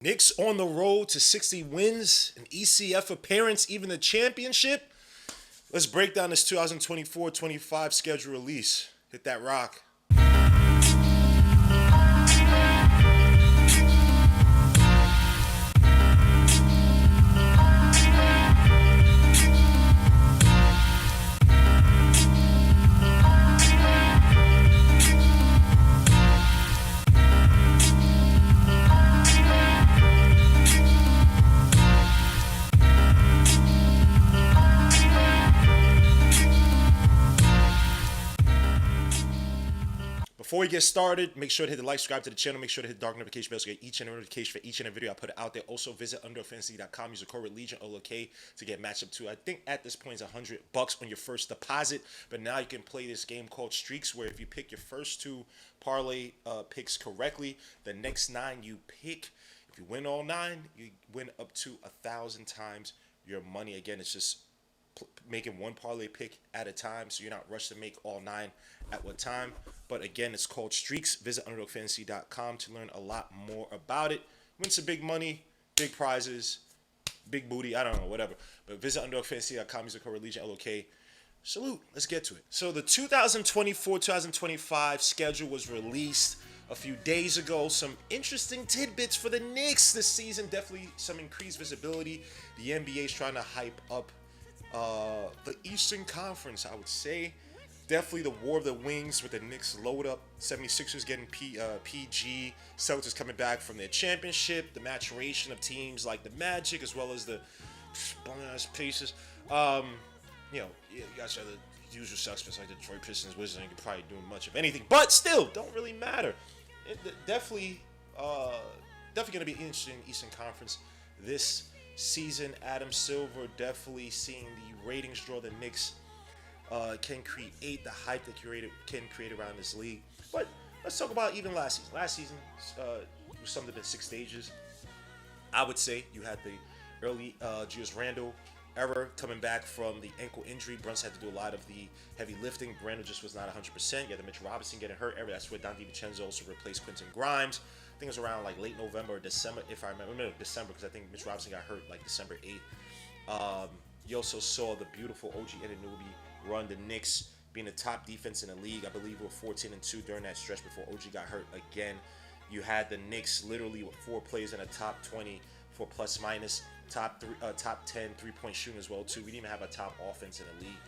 Knicks on the road to 60 wins, an ECF appearance, even the championship. Let's break down this 2024-25 schedule release. Hit that rock. Before we get started, make sure to hit the like, subscribe to the channel, make sure to hit the dark notification bell so you get each and every notification for each and every video I put out there. Also, visit underdogfantasy.com, use the code Legion OLK to get matched up to, I think at this point, it's $100 on your first deposit. But now you can play this game called Streaks, where if you pick your first two parlay picks correctly, the next 9 you pick, if you win all 9, you win up to 1,000 times your money. Again, it's just making one parlay pick at a time, so you're not rushed to make all 9 at one time. But again, it's called Streaks. Visit underdogfantasy.com to learn a lot more about it. Win some big money, big prizes, big booty, I don't know, whatever. But visit underdogfantasy.com, use the code Legion LOK. Salute. Let's get to it. So the 2024-2025 schedule was released a few days ago. Some interesting tidbits for the Knicks this season. Definitely some increased visibility. The NBA is trying to hype up the Eastern Conference, I would say. Definitely the War of the Wings with the Knicks load up. 76ers getting PG. Celtics coming back from their championship. The maturation of teams like the Magic as well as the bum-ass Pacers. You guys are the usual suspects like the Detroit Pistons, Wizards, and you could probably do much of anything. But still, don't really matter. Definitely going to be interesting in Eastern Conference this season. Adam Silver definitely seeing the ratings draw the Knicks can create the hype that can create around this league. But let's talk about even last season. Last season was summed up in 6 stages. I would say you had the early Julius Randle era coming back from the ankle injury. Brunson had to do a lot of the heavy lifting. Randle just was not 100%. You had the Mitchell Robinson getting hurt era. That's where Don DiVincenzo also replaced Quentin Grimes. I think it was around like late November or December, if I remember. No, December, because I think Mitch Robinson got hurt like December 8th. You also saw the beautiful OG Anunoby run the Knicks being the top defense in the league. I believe we were 14-2 during that stretch before OG got hurt again. You had the Knicks literally with 4 players in the top 20 for plus minus, top 10 3-point shooting as well too. We didn't even have a top offense in the league.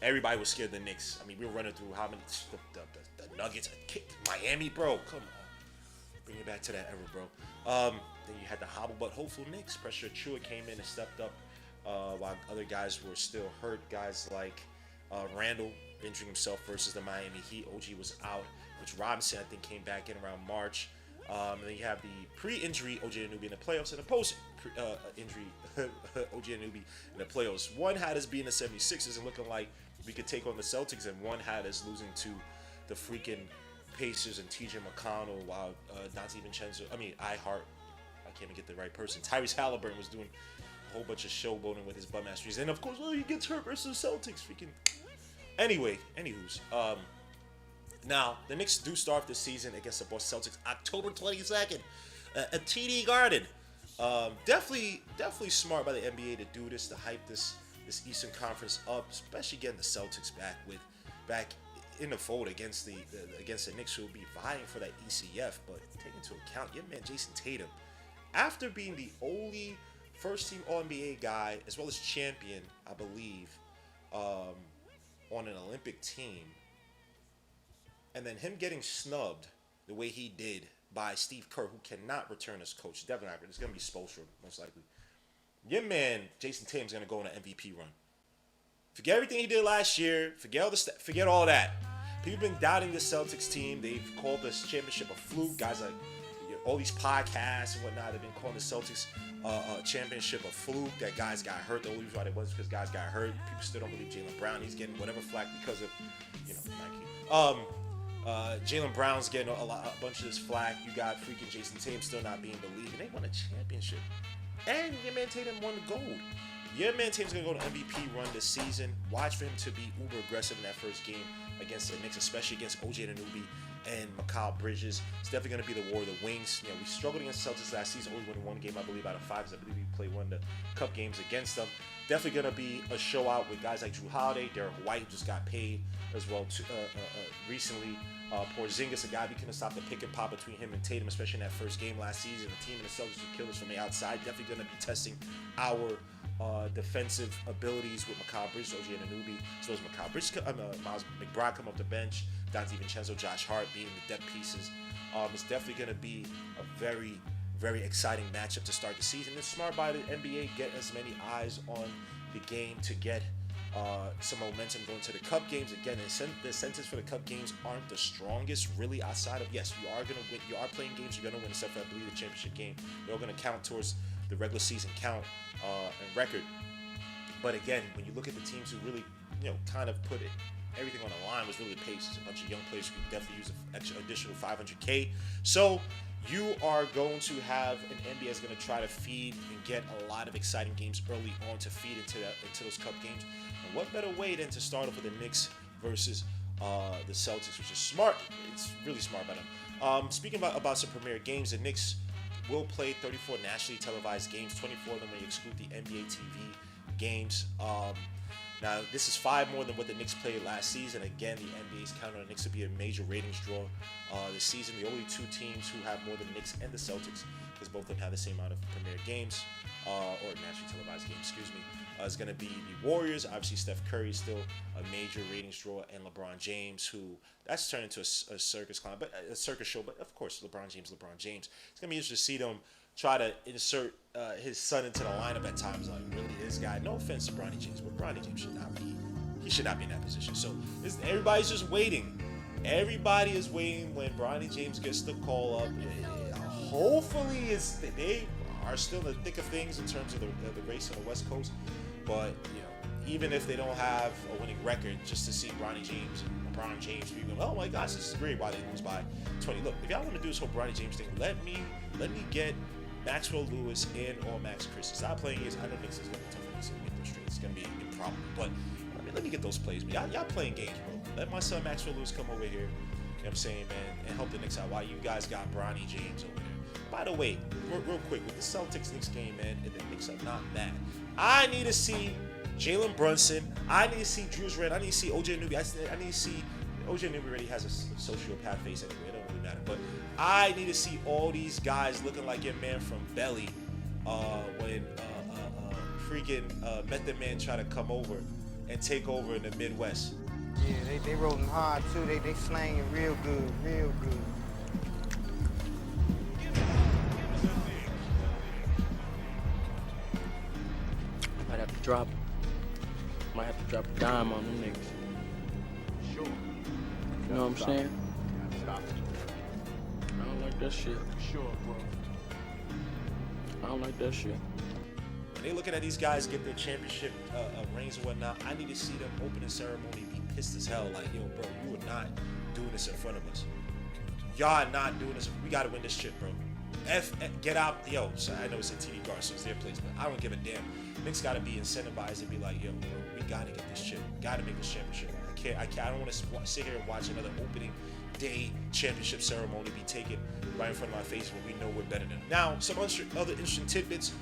Everybody was scared of the Knicks. I mean, we were running through how many the Nuggets kicked Miami, bro. Come on. Bring it back to that era, bro. Then you had the hobble but hopeful Knicks. Pressure Chua came in and stepped up while other guys were still hurt. Guys like Randall injuring himself versus the Miami Heat. OG was out. Which Robinson, I think, came back in around March. And then you have the pre-injury OG Anunoby in the playoffs and the post-injury OG Anunoby in the playoffs. One had us being the 76ers and looking like we could take on the Celtics, and one had us losing to the freaking Pacers and TJ McConnell, while Dante DiVincenzo, I can't even get the right person. Tyrese Halliburton was doing a whole bunch of showboating with his bum ass trees. And of course, he gets hurt versus the Celtics. Freaking. Anyway, now the Knicks do start the season against the Boston Celtics October 22nd at TD Garden. Definitely smart by the NBA to do this, to hype this Eastern Conference up, especially getting the Celtics back in the fold against the Knicks, who will be vying for that ECF. But take into account your man Jason Tatum, after being the only first-team All-NBA guy as well as champion, I believe, on an Olympic team, and then him getting snubbed the way he did by Steve Kerr, who cannot return as coach. Definitely not. It's going to be Spoelstra, most likely. Your man Jason Tatum's going to go on an MVP run. Forget everything he did last year. Forget all that. People have been doubting the Celtics team. They've called this championship a fluke. Guys like all these podcasts and whatnot have been calling the Celtics championship a fluke. That guys got hurt. The only reason why it was because guys got hurt. People still don't believe Jaylen Brown. He's getting whatever flack because of Nike. Jaylen Brown's getting a bunch of this flack. You got freaking Jason Tatum still not being believed. And they won a championship. And your man Tatum won the gold. Your man Tatum's going to go to MVP run this season. Watch for him to be uber aggressive in that first game against the Knicks, especially against OG Anunoby and Mikal Bridges. It's definitely going to be the war of the wings. We struggled against the Celtics last season, only won one game, I believe, out of 5. I believe we played one of the cup games against them. Definitely going to be a show out with guys like Drew Holiday, Derek White just got paid as well recently. Porzingis, a guy we couldn't stop the pick and pop between him and Tatum, especially in that first game last season. The team and the Celtics would kill us from the outside. Definitely going to be testing our defensive abilities with Mikal Bridges, OG Anunoby, as well as Mikal Bridges, Miles McBride come off the bench, Dante DiVincenzo, Josh Hart being the depth pieces. It's definitely going to be a very, very exciting matchup to start the season. It's smart by the NBA, get as many eyes on the game to get some momentum going to the cup games. Again, the incentives for the cup games aren't the strongest, really, outside of, yes, you are going to win, you are playing games, you're going to win, except for, I believe, the championship game. They're all going to count towards the regular season count and record. But again, when you look at the teams who really, kind of put everything on the line, was really the Pacers. A bunch of young players who could definitely use an additional $500K. So you are going to have an NBA is going to try to feed and get a lot of exciting games early on to feed into those cup games. And what better way than to start off with the Knicks versus the Celtics, which is smart. It's really smart by them. Speaking about some premier games, the Knicks will play 34 nationally televised games, 24 of them when you exclude the NBA TV games. Now, this is 5 more than what the Knicks played last season. Again, the NBA's counting on the Knicks to be a major ratings draw this season. The only 2 teams who have more than the Knicks and the Celtics, because both of them have the same amount of premier games, or nationally televised games, is going to be the Warriors. Obviously, Steph Curry is still a major ratings draw, and LeBron James, who that's turned into a circus clown, but a circus show. But of course, LeBron James. It's going to be interesting to see them try to insert his son into the lineup at times. Like, really, this guy, no offense to Bronny James, but Bronny James should not be in that position. So everybody's just waiting. Everybody is waiting when Bronny James gets the call up. Hopefully, they are still in the thick of things in terms of the race on the West Coast. But even if they don't have a winning record, just to see Bronny James and LeBron James be going, oh my gosh, this is great. Why they lose by 20? Look, if y'all want to do this whole Bronny James thing, let me get Maxwell Lewis and or Max Christie. Stop playing games. I know Knicks is going to be tough for Knicks to make those straight. It's going to be improbable. But let me get those plays. Y'all playing games, bro. Let my son Maxwell Lewis come over here. You know what I'm saying, man, and help the Knicks out while you guys got Bronny James over there. By the way, real quick, with the Celtics-Knicks game, man, and the Knicks are not bad. I need to see Jalen Brunson. I need to see Julius Randle. I need to see OG Anunoby. I need to see OG Anunoby already has a sociopath face anyway. It don't really matter. But I need to see all these guys looking like your man from Belly when freaking Method Man try to come over and take over in the Midwest. Yeah, they rolling hard too. They slanging real good, real good. Might have to drop a dime on them niggas. Sure. You know what I'm saying? Stop. I don't like that shit. Sure, bro. I don't like that shit. When they looking at these guys get their championship rings and whatnot, I need to see them opening ceremony be pissed as hell. Like, yo, bro, you are not doing this in front of us. Y'all are not doing this. We gotta win this shit, bro. Get out. Yo, sorry, I know it's a TD Garden, so it's their place, but I don't give a damn. Knicks gotta be incentivized and be like, yo, bro, we gotta get this shit. Gotta make this championship. I don't want to sit here and watch another opening day championship ceremony be taken right in front of my face when we know we're better than them. Now, some other interesting tidbits.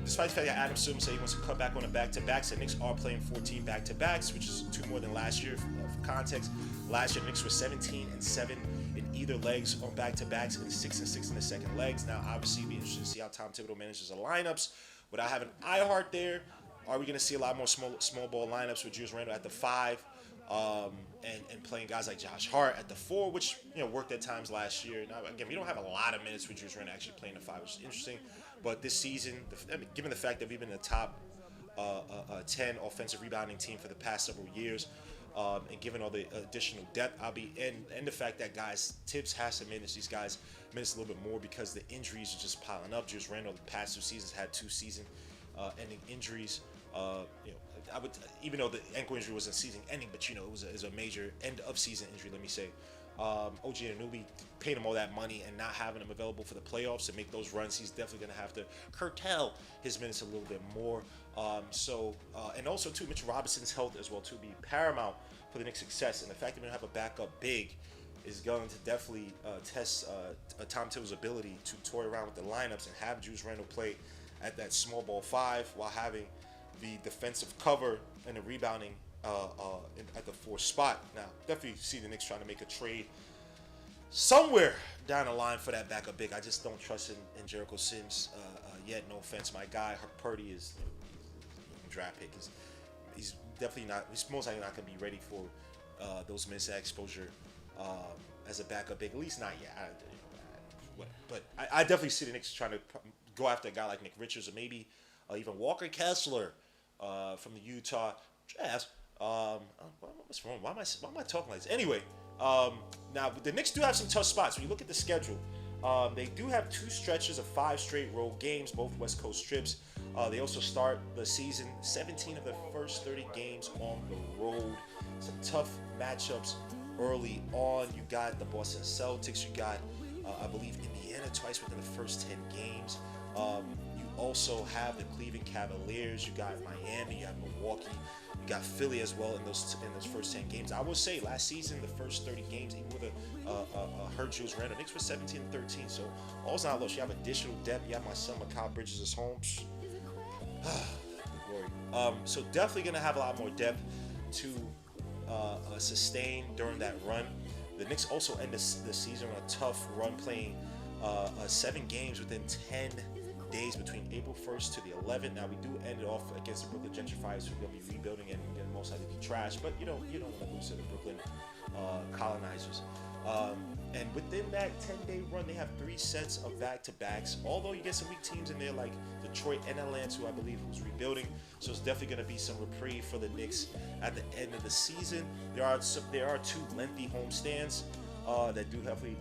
Despite the fact that Adam Silver said he wants to cut back on the back-to-backs, the Knicks are playing 14 back-to-backs, which is 2 more than last year. For context, last year the Knicks were 17-7 in either legs on back-to-backs and 6-6 in the second legs. Now, obviously, it'll be interesting to see how Tom Thibodeau manages the lineups. Without having iHeart there, are we going to see a lot more small ball lineups with Julius Randle at the 5 and playing guys like Josh Hart at the 4, which worked at times last year. Now, again, we don't have a lot of minutes with Julius Randle actually playing the 5, which is interesting. But this season, given the fact that we've been in the top 10 offensive rebounding team for the past several years, and given all the additional depth, and the fact that guys, Tibbs has to manage these guys minutes a little bit more because the injuries are just piling up. Julius Randle the past 2 seasons had 2 season-ending injuries. Even though the ankle injury wasn't season-ending, but it was a major end-of-season injury. Let me say. OG Anunoby, paying him all that money and not having him available for the playoffs to make those runs, he's definitely going to have to curtail his minutes a little bit more. And also, Mitchell Robinson's health as well, be paramount for the Knicks' success. And the fact that we don't have a backup big is going to definitely test Tom Thibodeau's ability to toy around with the lineups and have Julius Randle play at that small ball 5 while having the defensive cover and the rebounding at the 4 spot. Now, definitely see the Knicks trying to make a trade somewhere down the line for that backup big. I just don't trust in Jericho Sims yet. No offense, my guy Purdy is a draft pick. He's definitely not. He's most likely not going to be ready for those minutes of exposure as a backup big. At least not yet. But I definitely see the Knicks trying to go after a guy like Nick Richards or maybe even Walker Kessler from the Utah Jazz. What's wrong? Why am I talking like this? Anyway, now the Knicks do have some tough spots. When you look at the schedule, they do have 2 stretches of 5 straight road games, both West Coast trips. They also start the season 17 of the first 30 games on the road. Some tough matchups early on. You got the Boston Celtics. You got, I believe, Indiana twice within the first 10 games. You also have the Cleveland Cavaliers. You got Miami. You have Milwaukee. You got Philly as well in those first 10 games. I will say last season, the first 30 games, even with a hurt Julius Randle, Knicks were 17-13. So all's not lost. You have additional depth. You have my son Mikal Bridges is home. Glory. So definitely gonna have a lot more depth to sustain during that run. The Knicks also end the season on a tough run, playing 7 games within 10 days between April 1st to the 11th. Now we do end it off against the Brooklyn Gentrifiers, who are going to be rebuilding and most likely be trash, but you don't want to lose to the Brooklyn colonizers. And within that 10-day run, they have 3 sets of back-to-backs. Although you get some weak teams in there like Detroit and Atlanta, who I believe was rebuilding, so it's definitely going to be some reprieve for the Knicks at the end of the season. There are 2 lengthy homestands that do definitely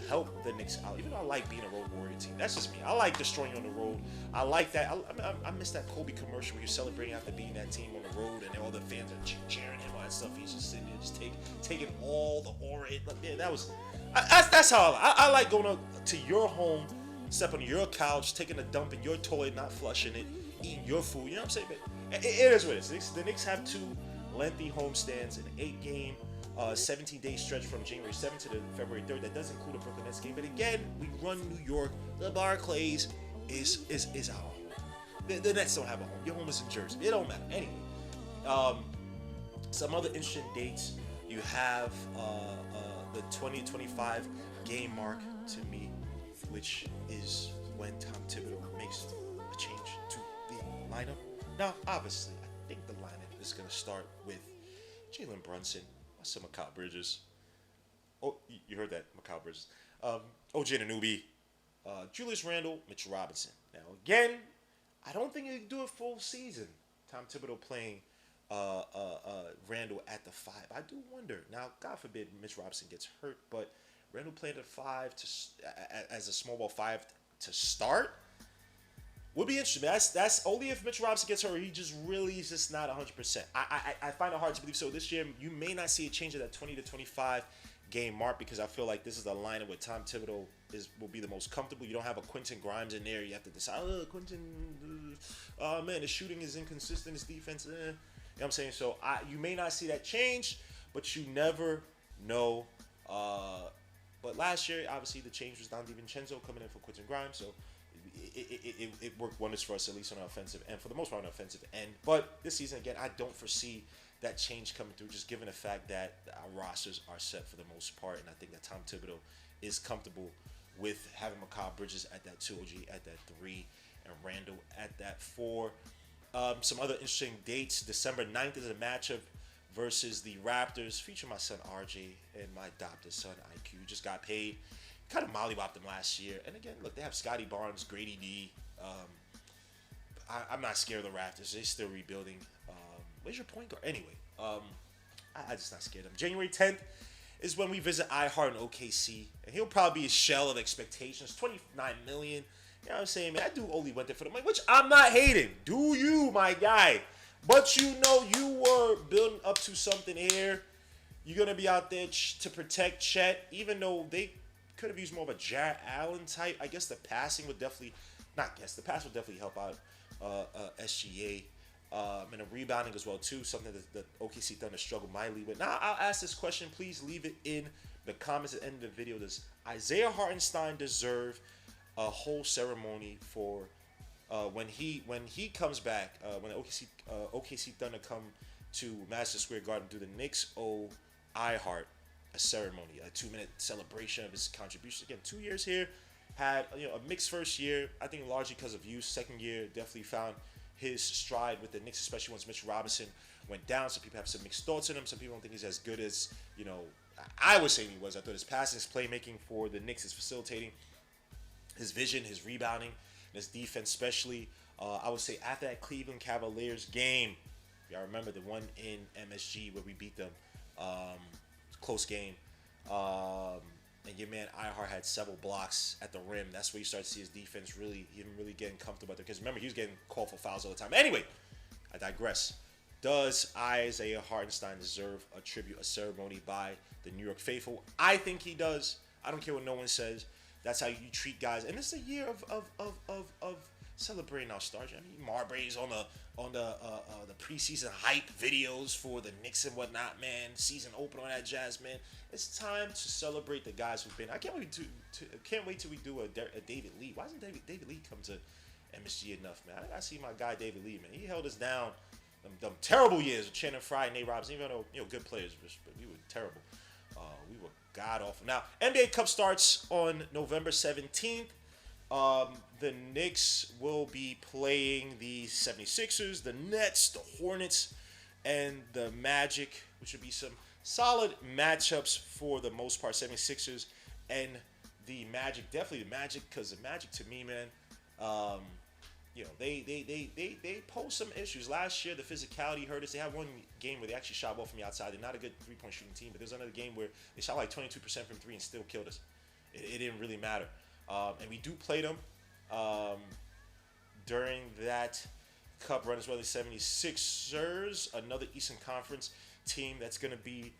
help the Knicks out. Even though I like being a road warrior team, that's just me. I like destroying on the road. I like that. I miss that Kobe commercial where you're celebrating after being that team on the road, and all the fans are cheering him on and stuff. He's just sitting there, just taking all the aura. That was. That's how I like going to your home, stepping on your couch, taking a dump in your toilet, not flushing it, eating your food. You know what I'm saying? But it is what it is. The Knicks have 2 lengthy homestands, an 8-game. 17-day stretch from January 7th to the February 3rd. That does include a Brooklyn Nets game. But again, we run New York. The Barclays is our home. The Nets don't have a home. Your home is in Jersey. It don't matter. Anyway, some other interesting dates. You have the 2025 game mark to me, which is when Tom Thibodeau makes a change to the lineup. Now, obviously, I think the lineup is going to start with Jalen Brunson. I said Mikal Bridges. Oh, you heard that, Mikal Bridges. OG Anunoby, Julius Randle, Mitchell Robinson. Now, again, I don't think he can do a full season. Tom Thibodeau playing Randle at the 5. I do wonder. Now, God forbid Mitch Robinson gets hurt, but Randle playing at 5 as a small ball 5 to start would be interesting. That's only if Mitch Robinson gets hurt, or he just really is just not 100%. I find it hard to believe. So this year, you may not see a change at that 20 to 25 game mark, because I feel like this is the lineup where Tom Thibodeau will be the most comfortable. You don't have a Quentin Grimes in there. You have to decide, Quentin, man, his shooting is inconsistent, his defense, You know what I'm saying? So you may not see that change, but you never know. But last year, obviously, the change was Don DiVincenzo coming in for Quentin Grimes, so it worked wonders for us, at least on the offensive end, for the most part on the offensive end. But this season, again, I don't foresee that change coming through, just given the fact that our rosters are set for the most part, and I think that Tom Thibodeau is comfortable with having Mikal Bridges at that 2, OG at that 3, and Randle at that 4. Some other interesting dates. December 9th is a matchup versus the Raptors, featuring my son RJ and my adopted son IQ. Just got paid. Kind of mollywopped them last year. And again, look, they have Scotty Barnes, Grady D. I'm not scared of the Raptors. They're still rebuilding. Where's your point guard? Anyway, I just not scared of them. January 10th is when we visit iHeart in OKC. And he'll probably be a shell of expectations. $29 million. You know what I'm saying, man? That dude only went there for the money, which I'm not hating. Do you, my guy? But you know you were building up to something here. You're going to be out there to protect Chet, even though they could have used more of a Jarrett Allen type. I guess the passing would definitely, the pass would definitely help out SGA. And the rebounding as well, too. Something that OKC Thunder struggle mightily with. Now, I'll ask this question. Please leave it in the comments at the end of the video, does Isaiah Hartenstein deserve a whole ceremony for when he comes back, when OKC Thunder come to Madison Square Garden, do the Knicks owe iHeart a ceremony, a 2-minute celebration of his contributions? Again, 2 years here, had a mixed first year. I think largely because of use. Second year definitely found his stride with the Knicks, especially once Mitch Robinson went down. Some people have some mixed thoughts on him. Some people don't think he's as good as I was saying he was. I thought his passing, his playmaking for the Knicks, is facilitating, his vision, his rebounding, and his defense, especially. I would say after that Cleveland Cavaliers game, y'all remember the one in MSG where we beat them, close game. And your man iHeart had several blocks at the rim. That's where you start to see his defense really getting comfortable there. Because remember, he was getting called for fouls all the time. Anyway, I digress. Does Isaiah Hartenstein deserve a tribute, a ceremony by the New York faithful? I think he does. I don't care what no one says. That's how you treat guys. And it's a year of celebrating our stars. I mean, Marbury's on the preseason hype videos for the Knicks and whatnot, man. Season open on that jazz, man. It's time to celebrate the guys who've been. I can't wait till we do a David Lee. Why doesn't David Lee come to MSG enough, man? I gotta see my guy David Lee, man. He held us down them terrible years with Channing Frye and Nate Robinson. Even though good players, but we were terrible. We were god awful. Now NBA Cup starts on November 17th. The Knicks will be playing the 76ers, the Nets, the Hornets, and the Magic, which would be some solid matchups for the most part. 76ers and the Magic, definitely the Magic, because the Magic, to me, man, they pose some issues. Last year, the physicality hurt us. They had one game where they actually shot well from the outside. They're not a good three-point shooting team, but there's another game where they shot like 22% from three and still killed us. It didn't really matter. And we do play them during that Cup run as well. The 76ers, another Eastern Conference team that's going to be,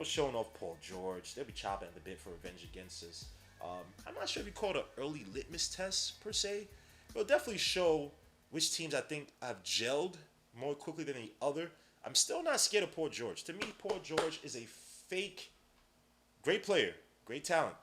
showing off Paul George. They'll be chopping at the bit for revenge against us. I'm not sure if you call it an early litmus test per se. It'll definitely show which teams I think have gelled more quickly than the other. I'm still not scared of Paul George. To me, Paul George is a fake, great player, great talent,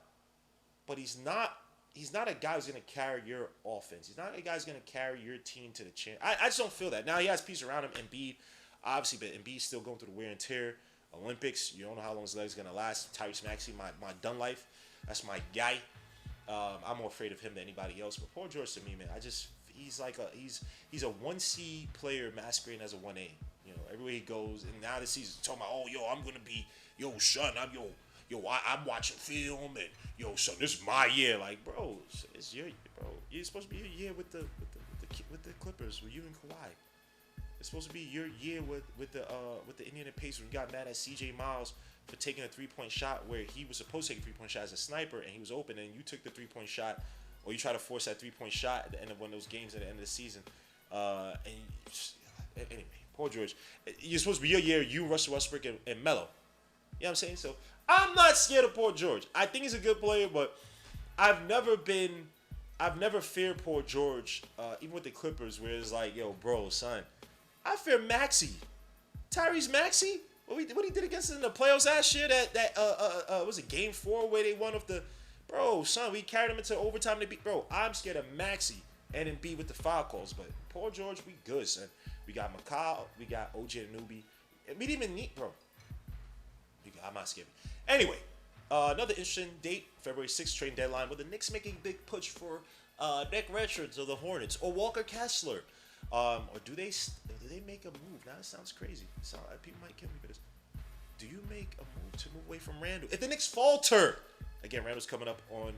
but he's not a guy who's going to carry your offense. He's not a guy who's going to carry your team to the champ. I just don't feel that. Now he has pieces around him, Embiid, obviously, but Embiid's still going through the wear and tear. Olympics, you don't know how long his leg's going to last. Tyrese Maxey, my done life, that's my guy. I'm more afraid of him than anybody else. But Paul George, to me, man, he's a 1C player masquerading as a 1A. Everywhere he goes, and now this season talking about, I'm gonna be, son, I'm watching film, and son, this is my year. Like, bro, it's your year, bro. You're supposed to be your year with the Clippers, with you and Kawhi. It's supposed to be your year with the Indiana Pacers. We got mad at CJ Miles for taking a 3-point shot where he was supposed to take a 3-point shot as a sniper, and he was open, and you took the 3-point shot, or you try to force that 3-point shot at the end of one of those games at the end of the season. Anyway, Paul George, you're supposed to be your year. You, Russell Westbrook, and Melo. You know what I'm saying? So I'm not scared of Paul George. I think he's a good player, but I've never feared Paul George, even with the Clippers, where it's like, bro, son, I fear Maxey, Tyrese Maxey. What he did against us in the playoffs last year, that was it game 4 where they won off the, bro, son, we carried him into overtime to beat, bro. I'm scared of Maxey and Embiid with the foul calls, but Paul George, we good, son. We got McCall, we got OG Anunoby, and we didn't even need, bro. I'm not scared. Anyway, another interesting date, February 6th, trade deadline, with the Knicks making a big push for Nick Richards of the Hornets or Walker Kessler. Or do they make a move? Now it sounds crazy. People might kill me for this. Do you make a move to move away from Randall? If the Knicks falter, again, Randall's coming up on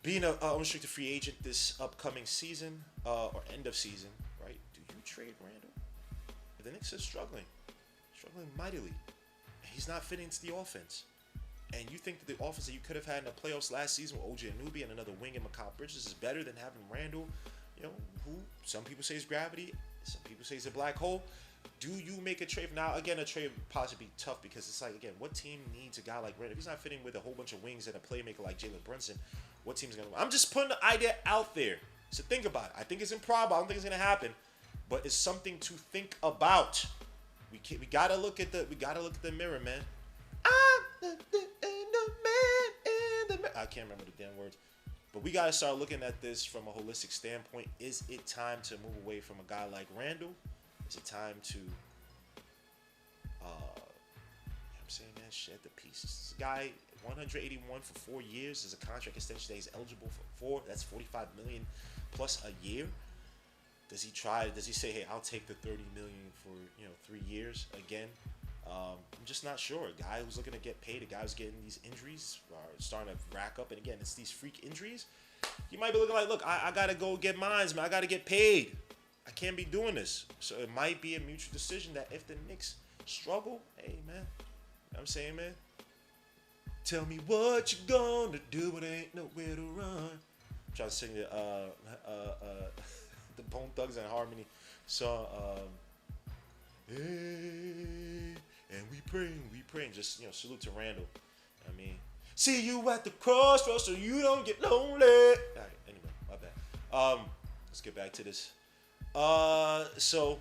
being an unrestricted free agent this upcoming season or end of season, right? Do you trade Randall? If the Knicks are struggling mightily, he's not fitting into the offense, and you think that the offense that you could have had in the playoffs last season with OG Anunoby and another wing and Mikal Bridges is better than having Randall, who some people say is gravity, some people say is a black hole. Do you make a trade? Now, again, a trade would possibly be tough because it's like, again, what team needs a guy like Randall? If he's not fitting with a whole bunch of wings and a playmaker like Jalen Brunson, what team's going to win? I'm just putting the idea out there. So think about it. I think it's improbable. I don't think it's going to happen, but it's something to think about. We gotta look at the mirror, man. I'm the I can't remember the damn words. But we got to start looking at this from a holistic standpoint. Is it time to move away from a guy like Randall? Is it time to, I'm saying, man, shed the pieces? This guy, 181 for 4 years is a contract extension that he's eligible for. That's $45 million plus a year. Does he try? Does he say, hey, I'll take the $30 million for 3 years again? I'm just not sure. A guy who's looking to get paid, a guy who's getting these injuries are starting to rack up, and again, it's these freak injuries. You might be looking like, look, I gotta go get mines, man. I gotta get paid. I can't be doing this. So it might be a mutual decision that if the Knicks struggle, hey, man, you know what I'm saying, man? Tell me what you gonna do, it ain't nowhere to run. I'm trying to sing the Bone Thugs and Harmony song. Hey, and we pray, and just salute to Randall. I mean, see you at the crossroads so you don't get lonely. All right, anyway, my bad. Let's get back to this. So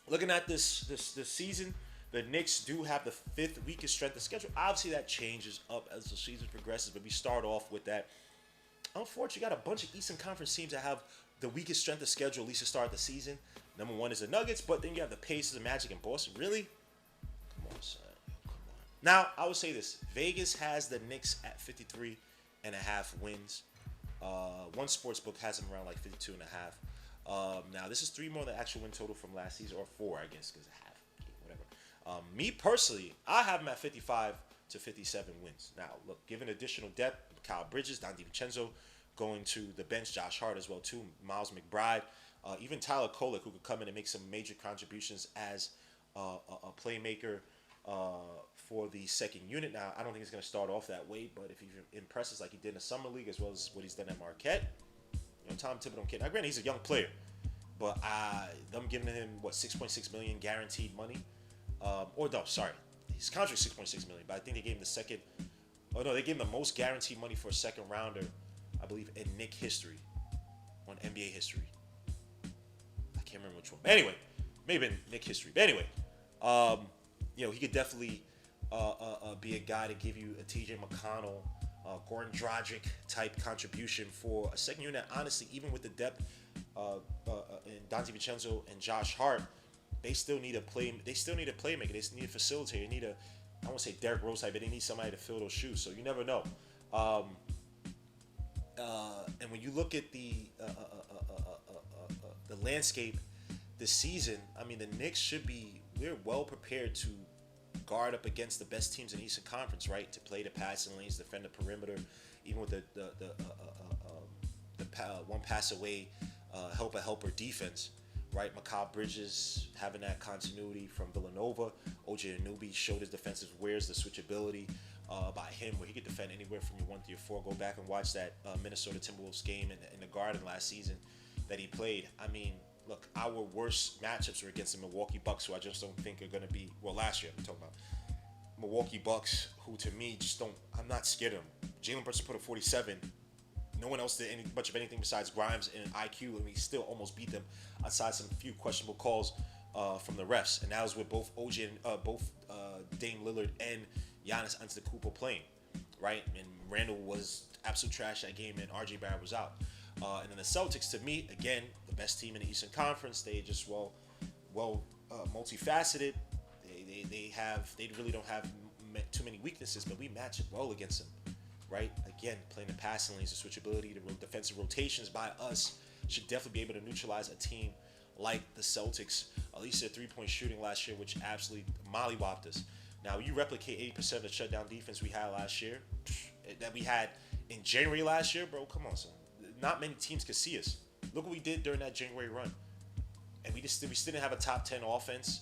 looking at this season, the Knicks do have the 5th weakest strength of schedule. Obviously, that changes up as the season progresses, but we start off with that. Unfortunately, you got a bunch of Eastern Conference teams that have the weakest strength of schedule, at least to start the season. Number 1 is the Nuggets, but then you have the Pacers, the Magic, and Boston. Really? Come on, son. Come on. Now, I would say this. Vegas has the Knicks at 53.5 wins. One sportsbook has them around like 52.5. Now, this is 3 more than the actual win total from last season, or 4, I guess, because half, whatever. Me personally, I have them at 55 to 57 wins. Now, look, given additional depth, Kyle Bridges, Don DiVincenzo going to the bench, Josh Hart as well too, Miles McBride, even Tyler Kolek, who could come in and make some major contributions as a playmaker for the second unit. Now, I don't think he's going to start off that way, but if he impresses like he did in the Summer League as well as what he's done at Marquette, Tom Thibodeau kid. Now, granted, he's a young player, but them giving him, $6.6 million guaranteed money? Or no, sorry. His contract $6.6 million, but I think they gave him they gave him the most guaranteed money for a second rounder, I believe, in Knick history, on NBA history. I can't remember which one. But anyway, maybe in Knick history. But anyway, he could definitely be a guy to give you a TJ McConnell, Goran Dragic type contribution for a second unit. Honestly, even with the depth in Don DiVincenzo and Josh Hart, they still need a playmaker. They still need a facilitator. They need I won't say Derrick Rose type, but they need somebody to fill those shoes. So you never know. And when you look at the landscape this season, I mean, the Knicks we're well prepared to guard up against the best teams in the Eastern Conference, right? To play the passing lanes, defend the perimeter, even with the one pass away, helper defense, right? Mikal Bridges having that continuity from Villanova. OG Anunoby showed his defensive wares, the switchability by him, where he could defend anywhere from your 1 through your 4. Go back and watch that Minnesota Timberwolves game in the Garden last season that he played. I mean, look, our worst matchups were against the Milwaukee Bucks, who I just don't think are going to be, last year I'm talking about. Milwaukee Bucks, who to me I'm not scared of them. Jalen Brunson put up 47. No one else did much of anything besides Grimes and IQ, and we still almost beat them aside some few questionable calls from the refs. And that was with both OG and both Dame Lillard and Giannis Antetokounmpo playing, right? And Randall was absolute trash that game, and RJ Barrett was out. And then the Celtics, to me, again, the best team in the Eastern Conference. They just multifaceted. They really don't have too many weaknesses, but we match it well against them, right? Again, playing the passing lanes, the switchability, the defensive rotations by us should definitely be able to neutralize a team like the Celtics. At least their 3-point shooting last year, which absolutely mollywopped us. Now, you replicate 80% of the shutdown defense we had last year, that we had in January last year, bro, come on, son. Not many teams could see us. Look what we did during that January run. And we still didn't have a top 10 offense,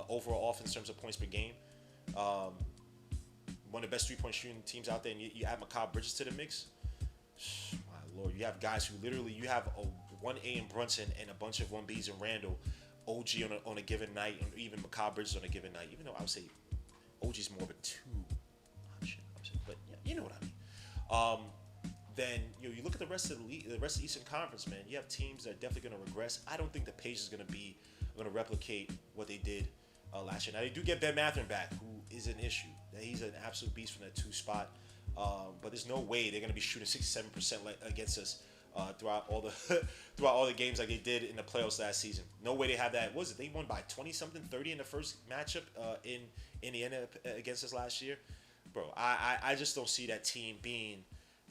overall offense in terms of points per game. One of the best 3-point shooting teams out there, and you add Mikal Bridges to the mix. My Lord, you have guys who you have a 1A in Brunson and a bunch of 1Bs in Randall, OG on a given night, and even Mikal Bridges on a given night, even though I would say OG's more of a 2 option, but yeah, you know what I mean. Then you look at the rest of the league, the rest of the Eastern Conference, man. You have teams that are definitely going to regress. I don't think the Pacers are going to replicate what they did last year. Now they do get Ben Mathurin back, who is an issue. He's an absolute beast from that 2 spot. But there's no way they're going to be shooting 67% against us throughout all the throughout all the games like they did in the playoffs last season. No way they have that. What was it? They won by 20 something, 30 in the first matchup in Indiana against us last year. Bro, I just don't see that team being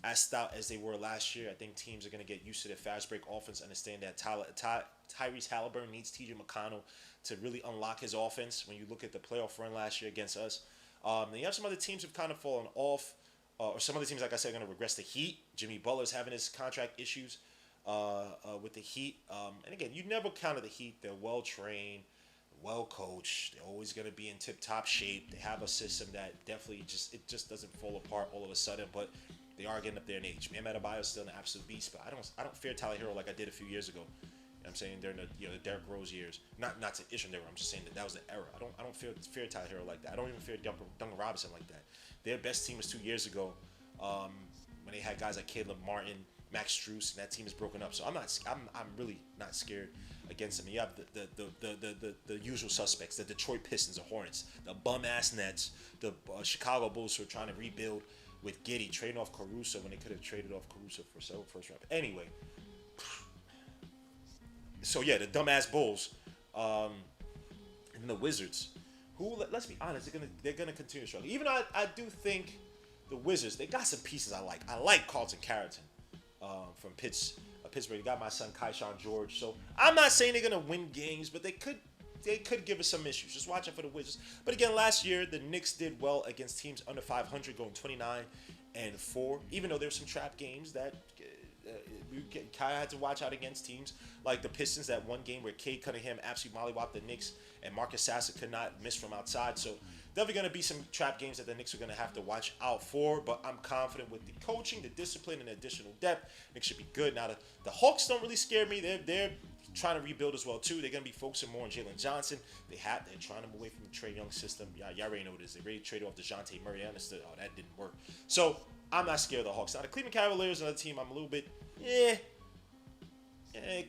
as stout as they were last year. I think teams are going to get used to their fast break offense, understand that Tyrese Halliburton needs TJ McConnell to really unlock his offense. When you look at the playoff run last year against us, and you have some other teams who've kind of fallen off, or some other teams, like I said, are going to regress. The Heat, Jimmy Butler's having his contract issues with the Heat. And again, you never counter the Heat. They're well-trained, well-coached. They're always going to be in tip-top shape. They have a system that definitely just doesn't fall apart all of a sudden, but they are getting up there in age. Bam Adebayo is still an absolute beast, but I don't fear Tyler Hero like I did a few years ago. You know what I'm saying during the Derrick Rose years, not to issue there. I'm just saying that was the era. I don't fear Tyler Hero like that. I don't even fear Duncan Robinson like that. Their best team was 2 years ago, when they had guys like Caleb Martin, Max Strus, and that team is broken up. So I'm really not scared against them. You have the usual suspects: the Detroit Pistons, the Hornets, the bum ass Nets, the Chicago Bulls who are trying to rebuild with Giddey, trading off Caruso when they could have traded off Caruso for several first round. Anyway. So yeah, the dumbass Bulls, and the Wizards, who, let's be honest, they're gonna continue to struggle. Even though I do think the Wizards, they got some pieces I like. I like Carlton Carrington from Pittsburgh. They got my son Kaishan George. So I'm not saying they're gonna win games, but they could give us some issues. Just watch out for the Wizards. But again, last year the Knicks did well against teams under 500, going 29-4. Even though there's some trap games that. We kind of had to watch out against teams like the Pistons. That one game where Cade Cunningham absolutely mollywopped the Knicks and Marcus Sasser could not miss from outside. So definitely going to be some trap games that the Knicks are going to have to watch out for. But I'm confident with the coaching, the discipline, and the additional depth, Knicks should be good. Now the Hawks don't really scare me. They're trying to rebuild as well too. They're going to be focusing more on Jalen Johnson. They're trying to move away from the Trae Young system. Y'all already know what it is. They already traded off DeJounte Murray. I understood. Oh, that didn't work. So I'm not scared of the Hawks. Now the Cleveland Cavaliers, another team I'm a little bit.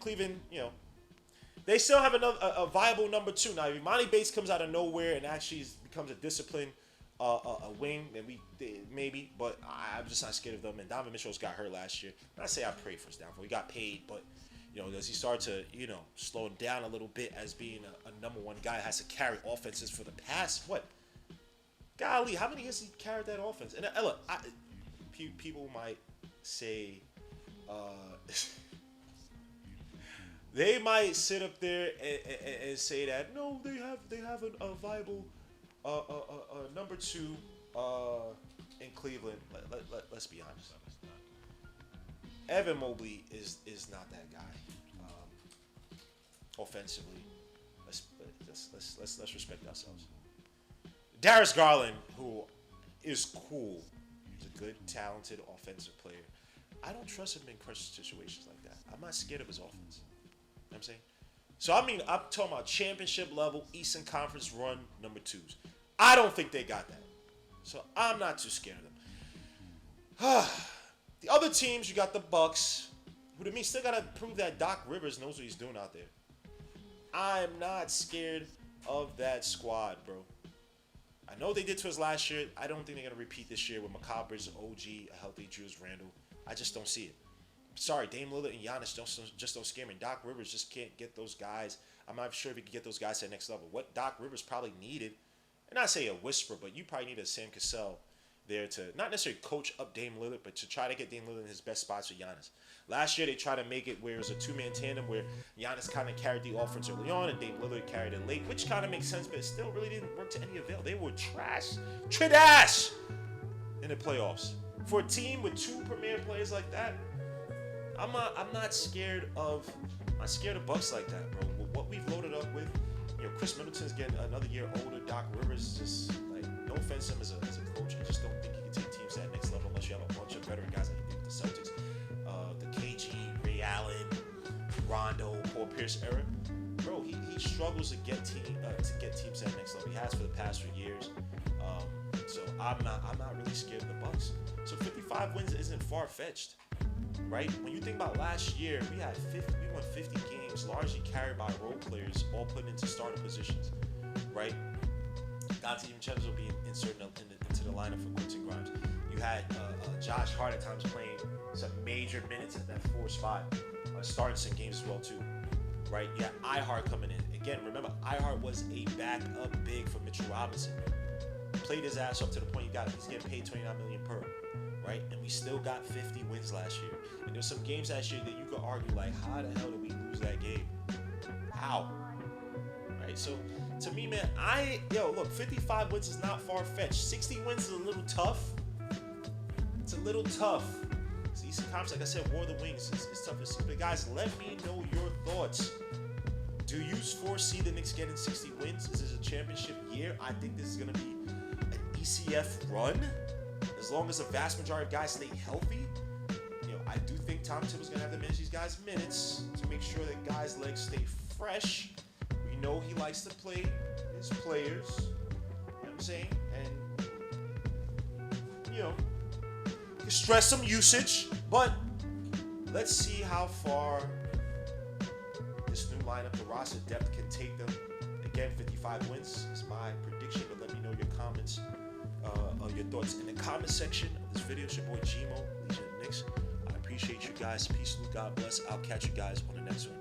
Cleveland, they still have a viable number two. Now, if Imani Bates comes out of nowhere and actually becomes a disciplined a wing, then maybe. But I'm just not scared of them. And Donovan Mitchell's got hurt last year. I say I prayed for his downfall. He got paid, but does he start to slow him down a little bit as being a number one guy that has to carry offenses for the past what? Golly, how many years he carried that offense? And look, people might say. They might sit up there and say that no, they have a viable number two in Cleveland. Let's be honest. Evan Mobley is not that guy. Offensively, let's respect ourselves. Darius Garland, who is cool, he's a good, talented offensive player. I don't trust him in crunch situations like that. I'm not scared of his offense. You know what I'm saying? So, I'm talking about championship level, Eastern Conference run number twos. I don't think they got that. So, I'm not too scared of them. The other teams, you got the Bucks, who to me still got to prove that Doc Rivers knows what he's doing out there. I'm not scared of that squad, bro. I know they did to us last year. I don't think they're going to repeat this year with Mikal Bridges, OG, a healthy Julius Randle. I just don't see it. Sorry, Dame Lillard and Giannis just don't scare me. Doc Rivers just can't get those guys. I'm not sure if he can get those guys to the next level. What Doc Rivers probably needed, and not say a whisper, but you probably need a Sam Cassell there to not necessarily coach up Dame Lillard, but to try to get Dame Lillard in his best spots with Giannis. Last year, they tried to make it where it was a two-man tandem where Giannis kind of carried the offense early on and Dame Lillard carried it late, which kind of makes sense, but it still really didn't work to any avail. They were trash in the playoffs. For a team with two premier players like that, I'm not scared of Bucks like that, bro. What we've loaded up with, Chris Middleton's getting another year older. Doc Rivers just like, no offense to him as a coach, I just don't think he can take teams to that next level unless you have a bunch of veteran guys like he did with the Celtics, the KG, Ray Allen, Rondo, Paul Pierce era. Bro, he struggles to get teams to that next level. He has for the past few years. So I'm not really scared of the Bucks. So 55 wins isn't far-fetched, right? When you think about last year, we won 50 games, largely carried by role players, all put into starting positions, right? Dante DiVincenzo will be inserted into the lineup for Quentin Grimes. You had Josh Hart at times playing some major minutes at that 4 spot, starting some games as well too, right? You had iHart coming in. Again, remember, iHart was a backup big for Mitchell Robinson. Played his ass up to the point he's getting paid $29 million per, right? And we still got 50 wins last year. And there's some games last year that you could argue like, how the hell did we lose that game? How? Right? So to me, man, look, 55 wins is not far-fetched. 60 wins is a little tough. It's a little tough. It's Eastern Conference, like I said, War of the Wings. It's tough to see. But guys, let me know your thoughts. Do you foresee the Knicks getting 60 wins? Is this a championship year? I think this is going to be an ECF run. As long as the vast majority of guys stay healthy. I do think Tom Thibodeau's going to have to manage these guys' minutes to make sure that guys' legs stay fresh. We know he likes to play his players. You know what I'm saying? And, stress some usage. But let's see how far this new lineup, the roster depth, can take them. Again, 55 wins is my prediction, but let me know your comments, your thoughts in the comment section of this video. It's your boy Gmo, Legion of the Knicks. I appreciate you guys. Peace, Lou, God bless. I'll catch you guys on the next one.